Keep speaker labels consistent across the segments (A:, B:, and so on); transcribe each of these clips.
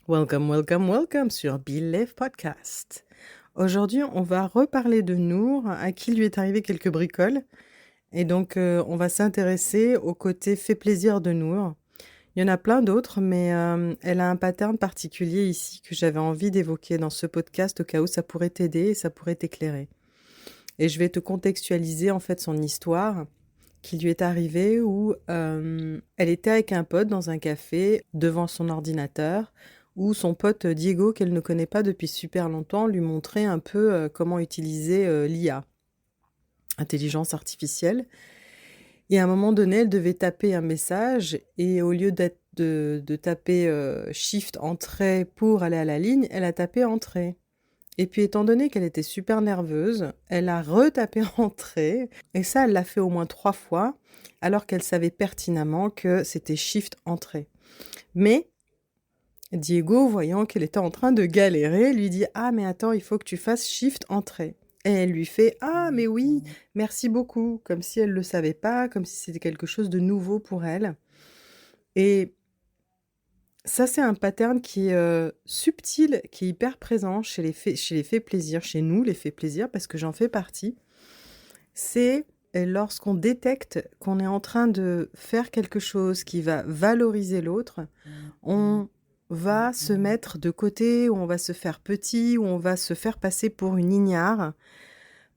A: Welcome, welcome, welcome sur Believe Podcast. Aujourd'hui, on va reparler de Nour, à qui lui est arrivé quelques bricoles. Et donc, on va s'intéresser au côté fait plaisir de Nour. Il y en a plein d'autres, mais elle a un pattern particulier ici que j'avais envie d'évoquer dans ce podcast au cas où ça pourrait t'aider et ça pourrait t'éclairer. Et je vais te contextualiser en fait son histoire qui lui est arrivée où elle était avec un pote dans un café devant son ordinateur où son pote Diego, qu'elle ne connaît pas depuis super longtemps, lui montrait un peu comment utiliser l'IA, intelligence artificielle. Et à un moment donné, elle devait taper un message et au lieu de taper Shift Entrée pour aller à la ligne, elle a tapé Entrée. Et puis, étant donné qu'elle était super nerveuse, elle a retapé Entrée. Et ça, elle l'a fait au moins 3 fois, alors qu'elle savait pertinemment que c'était Shift Entrée. Mais Diego, voyant qu'elle était en train de galérer, lui dit « Ah, mais attends, il faut que tu fasses Shift Entrée ». Et elle lui fait « Ah, mais oui, merci beaucoup », comme si elle ne le savait pas, comme si c'était quelque chose de nouveau pour elle. Et ça, c'est un pattern qui est subtil, qui est hyper présent chez les faits plaisir, chez nous, les faits plaisir, parce que j'en fais partie. C'est lorsqu'on détecte qu'on est en train de faire quelque chose qui va valoriser l'autre, on va se mettre de côté, ou on va se faire petit, ou on va se faire passer pour une ignare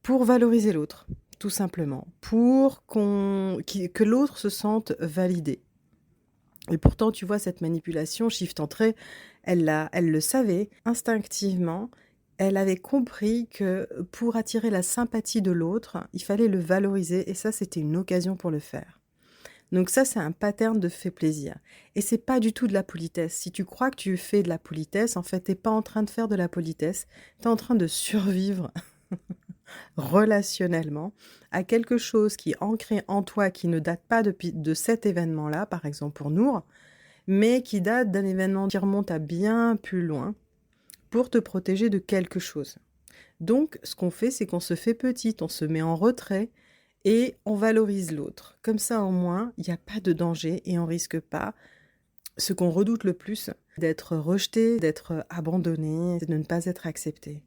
A: pour valoriser l'autre, tout simplement, pour que l'autre se sente validé. Et pourtant, tu vois, cette manipulation, Shift Entrée, elle le savait instinctivement. Elle avait compris que pour attirer la sympathie de l'autre, il fallait le valoriser et ça, c'était une occasion pour le faire. Donc ça, c'est un pattern de fait plaisir. Et c'est pas du tout de la politesse. Si tu crois que tu fais de la politesse, en fait, t'es pas en train de faire de la politesse. T'es en train de survivre relationnellement à quelque chose qui est ancré en toi, qui ne date pas de cet événement-là, par exemple pour Nour, mais qui date d'un événement qui remonte à bien plus loin pour te protéger de quelque chose. Donc, ce qu'on fait, c'est qu'on se fait petite, on se met en retrait et on valorise l'autre. Comme ça, au moins, il n'y a pas de danger et on risque pas ce qu'on redoute le plus, d'être rejeté, d'être abandonné, de ne pas être accepté.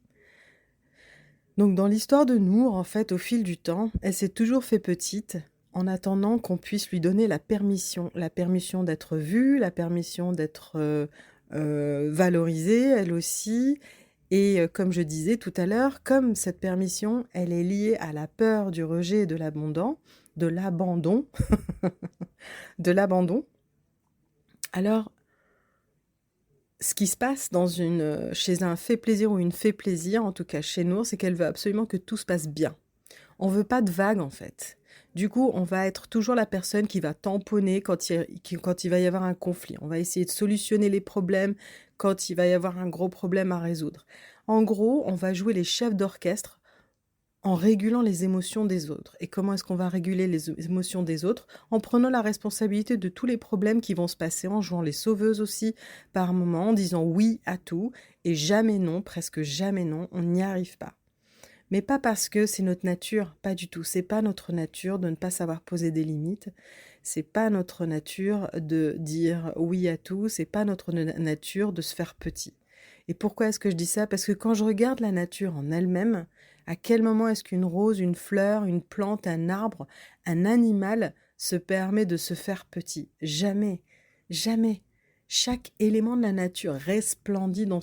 A: Donc, dans l'histoire de Nour, en fait, au fil du temps, elle s'est toujours fait petite en attendant qu'on puisse lui donner la permission d'être vue, la permission d'être valorisée, elle aussi. Et comme je disais tout à l'heure, comme cette permission, elle est liée à la peur du rejet et de l'abandon, de l'abandon, de l'abandon. Alors, ce qui se passe chez un fait plaisir ou une fait plaisir, en tout cas chez Nour, c'est qu'elle veut absolument que tout se passe bien. On veut pas de vagues en fait. Du coup, on va être toujours la personne qui va tamponner quand il va y avoir un conflit. On va essayer de solutionner les problèmes quand il va y avoir un gros problème à résoudre. En gros, on va jouer les chefs d'orchestre en régulant les émotions des autres. Et comment est-ce qu'on va réguler les émotions des autres? En prenant la responsabilité de tous les problèmes qui vont se passer, en jouant les sauveuses aussi par moments, en disant oui à tout et jamais non, presque jamais non, on n'y arrive pas. Mais pas parce que c'est notre nature, pas du tout. C'est pas notre nature de ne pas savoir poser des limites. C'est pas notre nature de dire oui à tout. C'est pas notre nature de se faire petit. Et pourquoi est-ce que je dis ça? Parce que quand je regarde la nature en elle-même, à quel moment est-ce qu'une rose, une fleur, une plante, un arbre, un animal se permet de se faire petit? Jamais, jamais. Chaque élément de la nature resplendit dans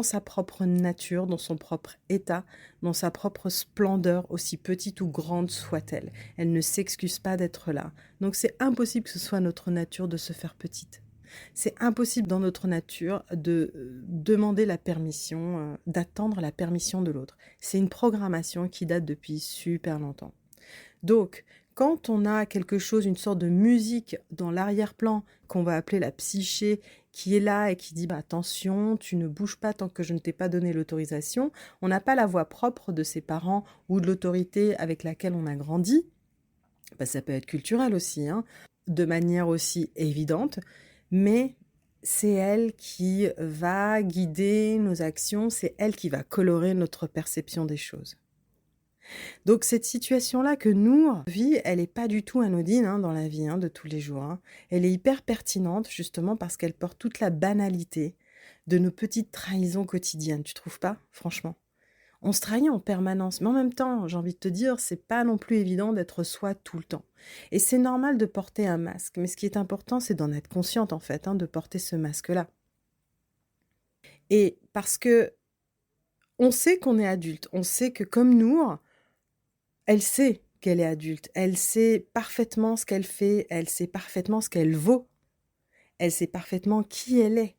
A: sa propre nature, dans son propre état, dans sa propre splendeur, aussi petite ou grande soit-elle. Elle ne s'excuse pas d'être là. Donc c'est impossible que ce soit notre nature de se faire petite. C'est impossible dans notre nature de demander la permission, d'attendre la permission de l'autre. C'est une programmation qui date depuis super longtemps. Donc, quand on a quelque chose, une sorte de musique dans l'arrière-plan qu'on va appeler la psyché, qui est là et qui dit bah, attention, tu ne bouges pas tant que je ne t'ai pas donné l'autorisation, on n'a pas la voix propre de ses parents ou de l'autorité avec laquelle on a grandi. Bah, ça peut être culturel aussi, hein, de manière aussi évidente, mais c'est elle qui va guider nos actions, c'est elle qui va colorer notre perception des choses. Donc cette situation-là que Nour vit, elle est pas du tout anodine hein, dans la vie hein, de tous les jours. Hein. Elle est hyper pertinente justement parce qu'elle porte toute la banalité de nos petites trahisons quotidiennes, tu trouves pas? Franchement. On se trahit en permanence, mais en même temps, j'ai envie de te dire, c'est pas non plus évident d'être soi tout le temps. Et c'est normal de porter un masque, mais ce qui est important, c'est d'en être consciente en fait, de porter ce masque-là. Et parce que on sait qu'on est adulte, on sait que comme Nour, elle sait qu'elle est adulte, elle sait parfaitement ce qu'elle fait, elle sait parfaitement ce qu'elle vaut, elle sait parfaitement qui elle est.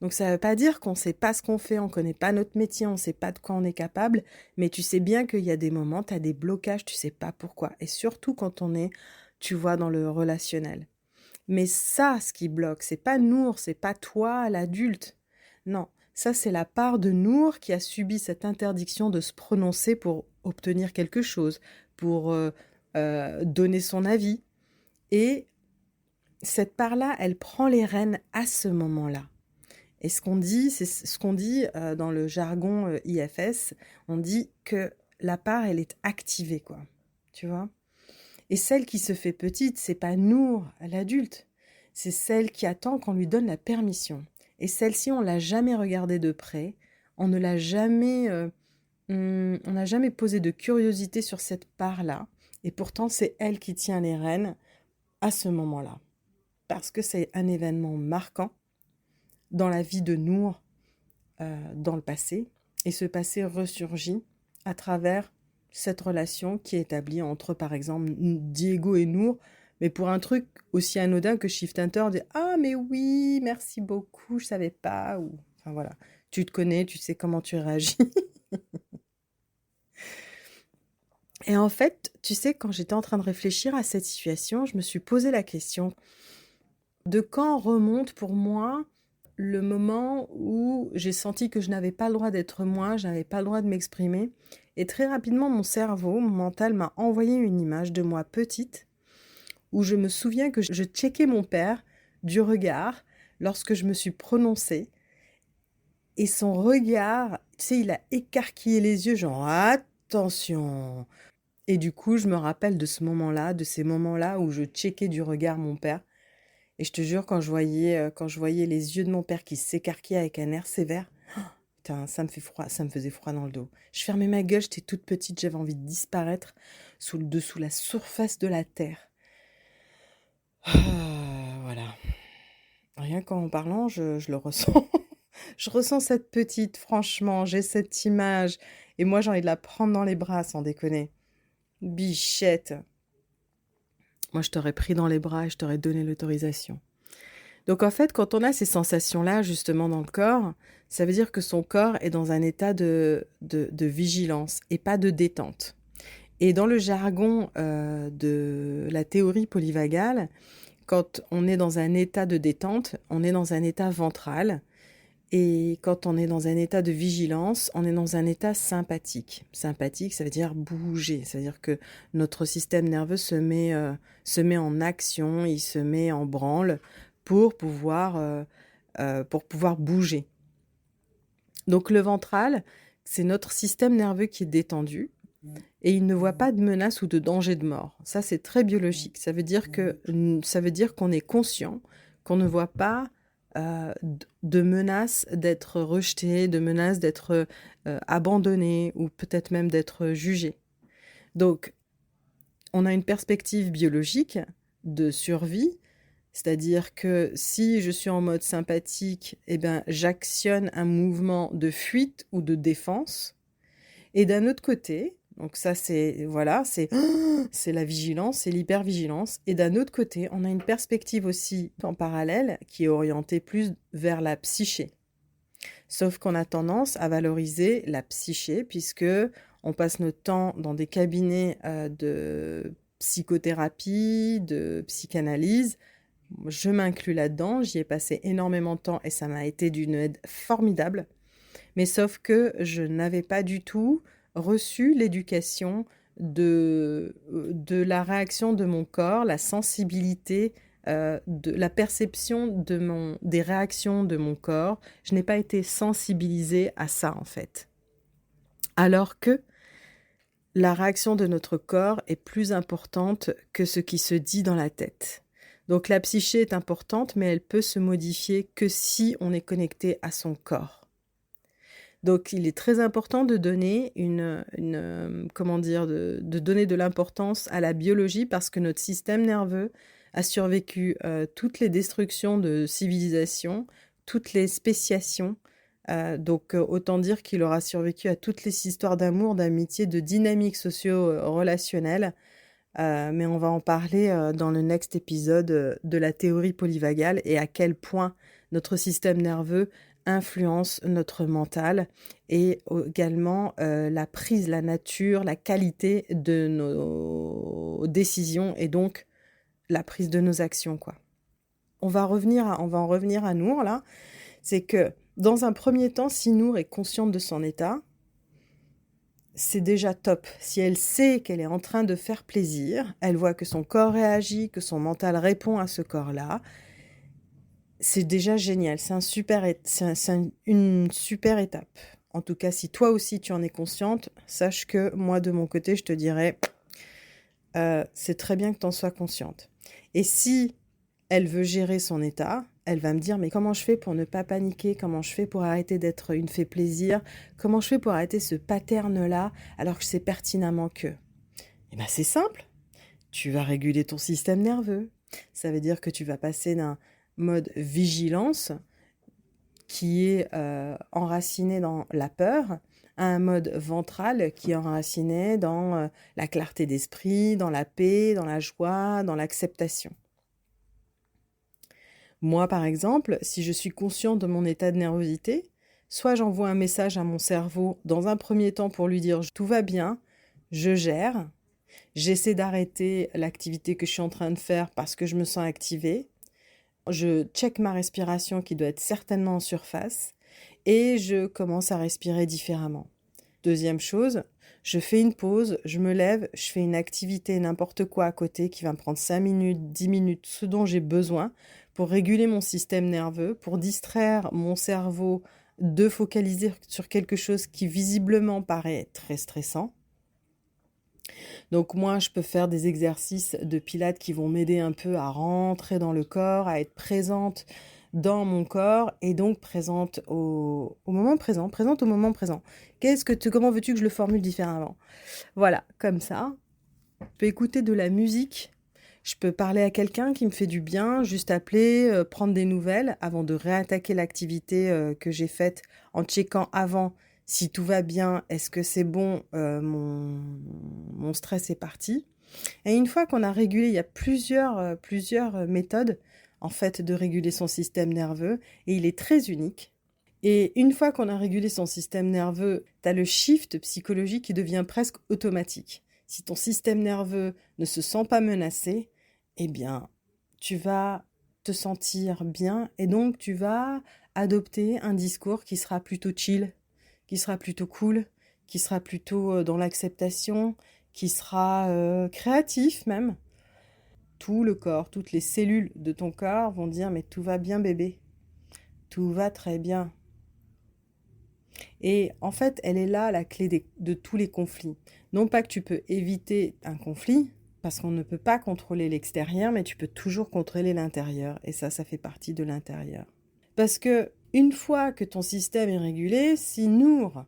A: Donc ça ne veut pas dire qu'on ne sait pas ce qu'on fait, on ne connaît pas notre métier, on ne sait pas de quoi on est capable, mais tu sais bien qu'il y a des moments, tu as des blocages, tu ne sais pas pourquoi. Et surtout quand on est, tu vois, dans le relationnel. Mais ça, ce qui bloque, c'est pas Nour, c'est pas toi, l'adulte. Non, ça c'est la part de Nour qui a subi cette interdiction de se prononcer pour obtenir quelque chose, pour donner son avis. Et cette part-là, elle prend les rênes à ce moment-là. Et ce qu'on dit, c'est ce qu'on dit dans le jargon IFS, on dit que la part, elle est activée, quoi. Tu vois? Et celle qui se fait petite, c'est pas Nour, l'adulte. C'est celle qui attend qu'on lui donne la permission. Et celle-ci, on l'a jamais regardée de près. On ne l'a jamais, on n'a jamais posé de curiosité sur cette part-là. Et pourtant, c'est elle qui tient les rênes à ce moment-là. Parce que c'est un événement marquant dans la vie de Nour dans le passé. Et ce passé ressurgit à travers cette relation qui est établie entre, par exemple, Diego et Nour, mais pour un truc aussi anodin que Shift Hunter dit « Ah, mais oui, merci beaucoup, je savais pas », ou... Enfin, voilà. Tu te connais, tu sais comment tu réagis. Et en fait, tu sais, quand j'étais en train de réfléchir à cette situation, je me suis posé la question de quand remonte pour moi le moment où j'ai senti que je n'avais pas le droit d'être moi, je n'avais pas le droit de m'exprimer. Et très rapidement, mon cerveau, mon mental m'a envoyé une image de moi petite, où je me souviens que je checkais mon père du regard lorsque je me suis prononcée. Et son regard, tu sais, il a écarquillé les yeux, genre attention. Et du coup, je me rappelle de ce moment-là, de ces moments-là où je checkais du regard mon père. Et je te jure, quand je voyais les yeux de mon père qui s'écarquillaient avec un air sévère, putain, ça me fait froid, ça me faisait froid dans le dos. Je fermais ma gueule, j'étais toute petite, j'avais envie de disparaître dessous la surface de la terre. Voilà. Rien qu'en parlant, je le ressens. Je ressens cette petite, franchement, j'ai cette image. Et moi, j'ai envie de la prendre dans les bras, sans déconner. Bichette. Moi, je t'aurais pris dans les bras et je t'aurais donné l'autorisation. Donc en fait, quand on a ces sensations-là justement dans le corps, ça veut dire que son corps est dans un état de vigilance et pas de détente. Et dans le jargon de la théorie polyvagale, quand on est dans un état de détente, on est dans un état ventral. Et quand on est dans un état de vigilance, on est dans un état sympathique. Sympathique, ça veut dire bouger. Ça veut dire que notre système nerveux se met en action, il se met en branle pour pouvoir bouger. Donc le ventral, c'est notre système nerveux qui est détendu et il ne voit pas de menace ou de danger de mort. Ça, c'est très biologique. Ça veut dire qu'on est conscient, qu'on ne voit pas de menace d'être rejeté, de menace d'être abandonné ou peut-être même d'être jugé. Donc, on a une perspective biologique de survie, c'est-à-dire que si je suis en mode sympathique, eh ben, j'actionne un mouvement de fuite ou de défense. Et d'un autre côté, donc ça c'est voilà, c'est la vigilance, c'est l'hypervigilance. Et d'un autre côté, on a une perspective aussi en parallèle qui est orientée plus vers la psyché. Sauf qu'on a tendance à valoriser la psyché puisque on passe notre temps dans des cabinets de psychothérapie, de psychanalyse. Je m'inclus là-dedans, j'y ai passé énormément de temps et ça m'a été d'une aide formidable. Mais sauf que je n'avais pas du tout reçu l'éducation de la réaction de mon corps, la sensibilité, de la perception des réactions de mon corps. Je n'ai pas été sensibilisée à ça, en fait. Alors que la réaction de notre corps est plus importante que ce qui se dit dans la tête. Donc la psyché est importante, mais elle peut se modifier que si on est connecté à son corps. Donc il est très important de donner comment dire? De donner de l'importance à la biologie parce que notre système nerveux a survécu, toutes les destructions de civilisation, toutes les spéciations, donc autant dire qu'il aura survécu à toutes les histoires d'amour, d'amitié, de dynamiques socio relationnelles, mais on va en parler, dans le next épisode, de la théorie polyvagale et à quel point notre système nerveux influence notre mental et également, la nature, la qualité de nos décisions et donc la prise de nos actions, quoi. On va en revenir à Nour là. C'est que dans un premier temps, si Nour est consciente de son état, c'est déjà top. Si elle sait qu'elle est en train de faire plaisir, elle voit que son corps réagit, que son mental répond à ce corps-là, c'est déjà génial. Une super étape. En tout cas, si toi aussi tu en es consciente, sache que moi de mon côté, je te dirais, c'est très bien que tu en sois consciente. Et si elle veut gérer son état, elle va me dire, mais comment je fais pour ne pas paniquer? Comment je fais pour arrêter d'être une fée plaisir? Comment je fais pour arrêter ce pattern-là alors que je sais pertinemment que? Eh bien, c'est simple. Tu vas réguler ton système nerveux. Ça veut dire que tu vas passer d'un mode vigilance qui est enraciné dans la peur à un mode ventral qui est enraciné dans la clarté d'esprit, dans la paix, dans la joie, dans l'acceptation. Moi, par exemple, si je suis consciente de mon état de nervosité, soit j'envoie un message à mon cerveau dans un premier temps pour lui dire tout va bien, je gère, j'essaie d'arrêter l'activité que je suis en train de faire parce que je me sens activée, je check ma respiration qui doit être certainement en surface et je commence à respirer différemment. Deuxième chose, je fais une pause, je me lève, je fais une activité, n'importe quoi à côté qui va me prendre 5 minutes, 10 minutes, ce dont j'ai besoin pour réguler mon système nerveux, pour distraire mon cerveau de focaliser sur quelque chose qui visiblement paraît très stressant. Donc moi, je peux faire des exercices de pilates qui vont m'aider un peu à rentrer dans le corps, à être présente dans mon corps et donc présente au moment présent, présente au moment présent. Comment veux-tu que je le formule différemment? Voilà, comme ça. Je peux écouter de la musique, je peux parler à quelqu'un qui me fait du bien, juste appeler, prendre des nouvelles avant de réattaquer l'activité que j'ai faite en checkant avant si tout va bien, est-ce que c'est bon, mon stress est parti. Et une fois qu'on a régulé, il y a plusieurs méthodes en fait de réguler son système nerveux et il est très unique. Et une fois qu'on a régulé son système nerveux, tu as le shift psychologique qui devient presque automatique. Si ton système nerveux ne se sent pas menacé, eh bien, tu vas te sentir bien et donc tu vas adopter un discours qui sera plutôt chill, qui sera plutôt cool, qui sera plutôt dans l'acceptation, qui sera créatif même. Tout le corps, toutes les cellules de ton corps vont dire « mais tout va bien bébé, tout va très bien ». Et en fait, elle est là la clé de tous les conflits. Non pas que tu peux éviter un conflit, parce qu'on ne peut pas contrôler l'extérieur, mais tu peux toujours contrôler l'intérieur. Et ça fait partie de l'intérieur. Parce que une fois que ton système est régulé, si Nour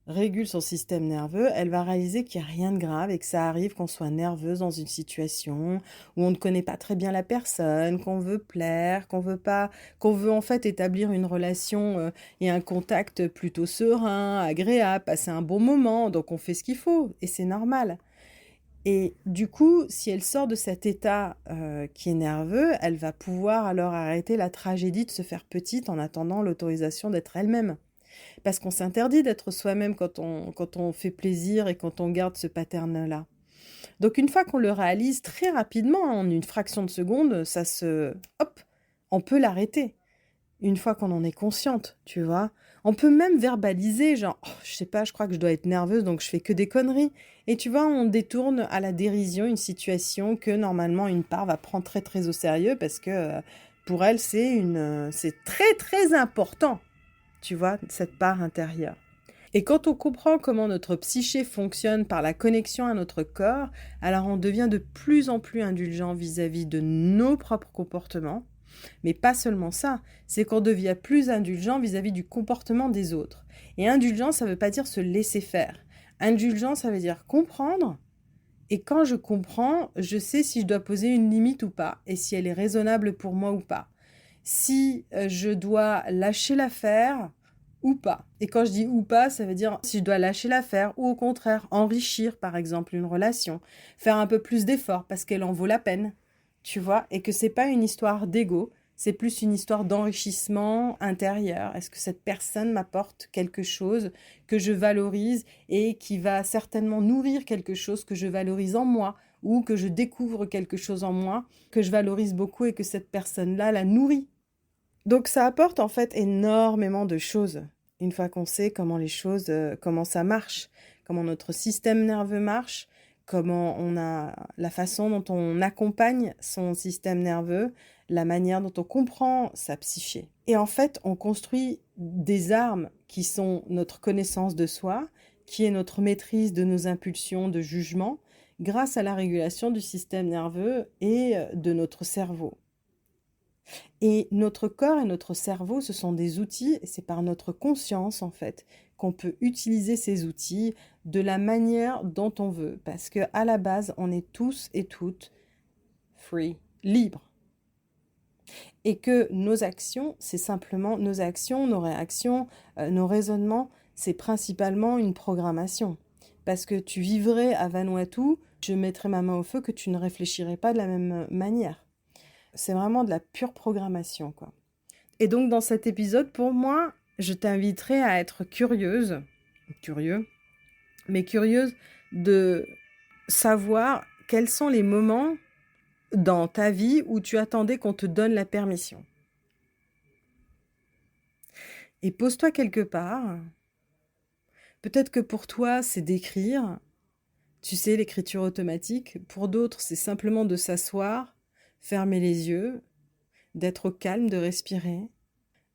A: régule son système nerveux, elle va réaliser qu'il n'y a rien de grave et que ça arrive qu'on soit nerveuse dans une situation où on ne connaît pas très bien la personne, qu'on veut plaire, qu'on veut en fait établir une relation et un contact plutôt serein, agréable, passer un bon moment, donc on fait ce qu'il faut et c'est normal. Et du coup, si elle sort de cet état qui est nerveux, elle va pouvoir alors arrêter la tragédie de se faire petite en attendant l'autorisation d'être elle-même. Parce qu'on s'interdit d'être soi-même quand on fait plaisir et quand on garde ce pattern-là. Donc une fois qu'on le réalise très rapidement, en une fraction de seconde, hop, on peut l'arrêter. Une fois qu'on en est consciente, tu vois. On peut même verbaliser, genre, oh, je sais pas, je crois que je dois être nerveuse, donc je fais que des conneries. Et tu vois, on détourne à la dérision une situation que normalement une part va prendre très très au sérieux parce que pour elle, c'est très très important. Tu vois, cette part intérieure. Et quand on comprend comment notre psyché fonctionne par la connexion à notre corps, alors on devient de plus en plus indulgent vis-à-vis de nos propres comportements. Mais pas seulement ça, c'est qu'on devient plus indulgent vis-à-vis du comportement des autres. Et indulgent, ça ne veut pas dire se laisser faire. Indulgent, ça veut dire comprendre. Et quand je comprends, je sais si je dois poser une limite ou pas, et si elle est raisonnable pour moi ou pas. Si je dois lâcher l'affaire ou pas. Et quand je dis ou pas, ça veut dire si je dois lâcher l'affaire ou au contraire enrichir par exemple une relation, faire un peu plus d'efforts parce qu'elle en vaut la peine, tu vois, et que c'est pas une histoire d'ego, c'est plus une histoire d'enrichissement intérieur. Est-ce que cette personne m'apporte quelque chose que je valorise et qui va certainement nourrir quelque chose que je valorise en moi ou que je découvre quelque chose en moi que je valorise beaucoup et que cette personne-là la nourrit. Donc ça apporte en fait énormément de choses. Une fois qu'on sait comment les choses, comment ça marche, comment notre système nerveux marche, comment on a la façon dont on accompagne son système nerveux, la manière dont on comprend sa psyché. Et en fait, on construit des armes qui sont notre connaissance de soi, qui est notre maîtrise de nos impulsions de jugement, grâce à la régulation du système nerveux et de notre cerveau. Et notre corps et notre cerveau, ce sont des outils, et c'est par notre conscience, en fait, qu'on peut utiliser ces outils de la manière dont on veut. Parce que à la base, on est tous et toutes free, libres. Et que nos actions, c'est simplement nos actions, nos réactions, nos raisonnements, c'est principalement une programmation. Parce que tu vivrais à Vanuatu, je mettrais ma main au feu que tu ne réfléchirais pas de la même manière. C'est vraiment de la pure programmation, quoi. Et donc, dans cet épisode, pour moi, je t'inviterai à être curieuse, curieux, mais curieuse de savoir quels sont les moments dans ta vie où tu attendais qu'on te donne la permission. Et pose-toi quelque part. Peut-être que pour toi, c'est d'écrire. Tu sais, l'écriture automatique. Pour d'autres, c'est simplement de s'asseoir, fermer les yeux, d'être au calme, de respirer.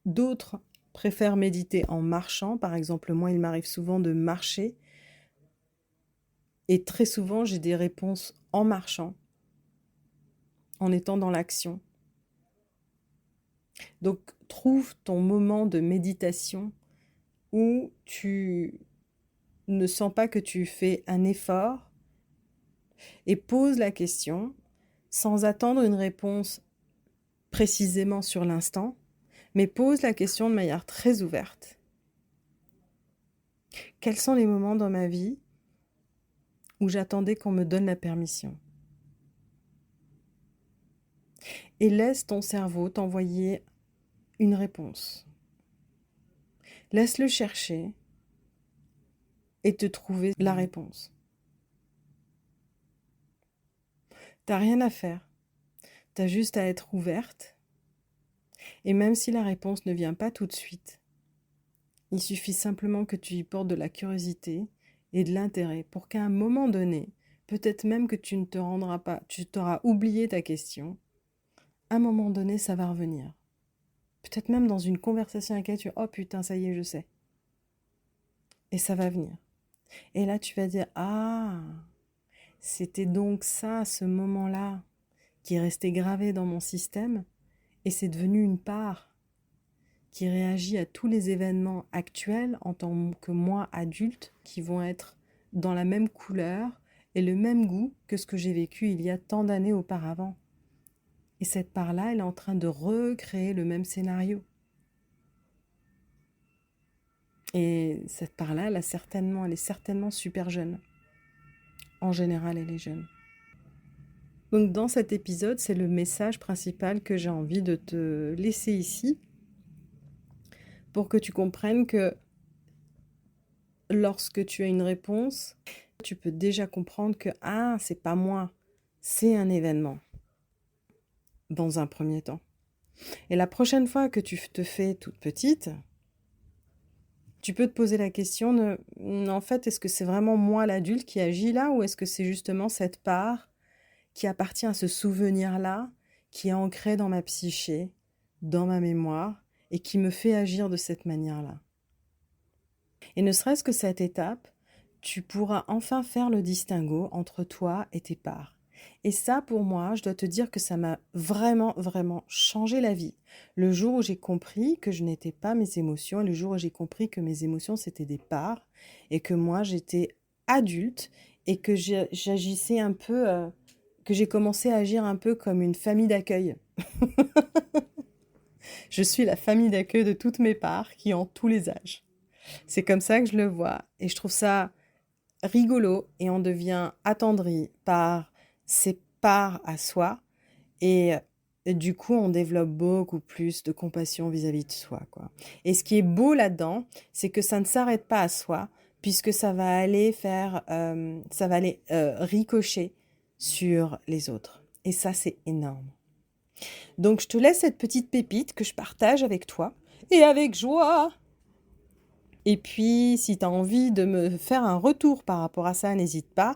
A: D'autres préfèrent méditer en marchant. Par exemple, moi, il m'arrive souvent de marcher. Et très souvent, j'ai des réponses en marchant, en étant dans l'action. Donc, trouve ton moment de méditation où tu ne sens pas que tu fais un effort et pose la question sans attendre une réponse précisément sur l'instant, mais pose la question de manière très ouverte. Quels sont les moments dans ma vie où j'attendais qu'on me donne la permission? Et laisse ton cerveau t'envoyer une réponse. Laisse-le chercher et te trouver la réponse. T'as rien à faire. T'as juste à être ouverte. Et même si la réponse ne vient pas tout de suite, il suffit simplement que tu y portes de la curiosité et de l'intérêt pour qu'à un moment donné, peut-être même que tu ne te rendras pas, tu t'auras oublié ta question, à un moment donné, ça va revenir. Peut-être même dans une conversation avec elle, tu dis « Oh putain, ça y est, je sais ». Et ça va venir. Et là, tu vas dire « Ah, c'était donc ça, ce moment-là, qui est resté gravé dans mon système, et c'est devenu une part qui réagit à tous les événements actuels en tant que moi adulte, qui vont être dans la même couleur et le même goût que ce que j'ai vécu il y a tant d'années auparavant. Et cette part-là, elle est en train de recréer le même scénario. Et cette part-là, elle est certainement super jeune. En général, elle est jeune. Donc dans cet épisode, c'est le message principal que j'ai envie de te laisser ici pour que tu comprennes que lorsque tu as une réponse, tu peux déjà comprendre que ah, c'est pas moi, c'est un événement dans un premier temps. Et la prochaine fois que tu te fais toute petite, tu peux te poser la question de en fait, est-ce que c'est vraiment moi l'adulte qui agit là ou est-ce que c'est justement cette part qui appartient à ce souvenir-là, qui est ancré dans ma psyché, dans ma mémoire, et qui me fait agir de cette manière-là. Et ne serait-ce que cette étape, tu pourras enfin faire le distinguo entre toi et tes parts. Et ça, pour moi, je dois te dire que ça m'a vraiment, vraiment changé la vie. Le jour où j'ai compris que je n'étais pas mes émotions, et le jour où j'ai compris que mes émotions, c'était des parts, et que moi, j'étais adulte, et que j'agissais un peu, que j'ai commencé à agir un peu comme une famille d'accueil. Je suis la famille d'accueil de toutes mes parts qui ont tous les âges. C'est comme ça que je le vois, et je trouve ça rigolo et on devient attendri par ses parts à soi et du coup on développe beaucoup plus de compassion vis-à-vis de soi, quoi. Et ce qui est beau là-dedans, c'est que ça ne s'arrête pas à soi puisque ça va aller ricocher sur les autres. Et ça, c'est énorme. Donc je te laisse cette petite pépite que je partage avec toi et avec joie. Et puis, si tu as envie de me faire un retour par rapport à ça, n'hésite pas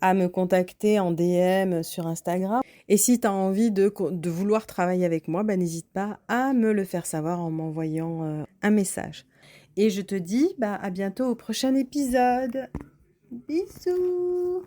A: à me contacter en DM sur Instagram. Et si tu as envie de vouloir travailler avec moi, bah, n'hésite pas à me le faire savoir en m'envoyant un message. Et je te dis à bientôt au prochain épisode. Bisous!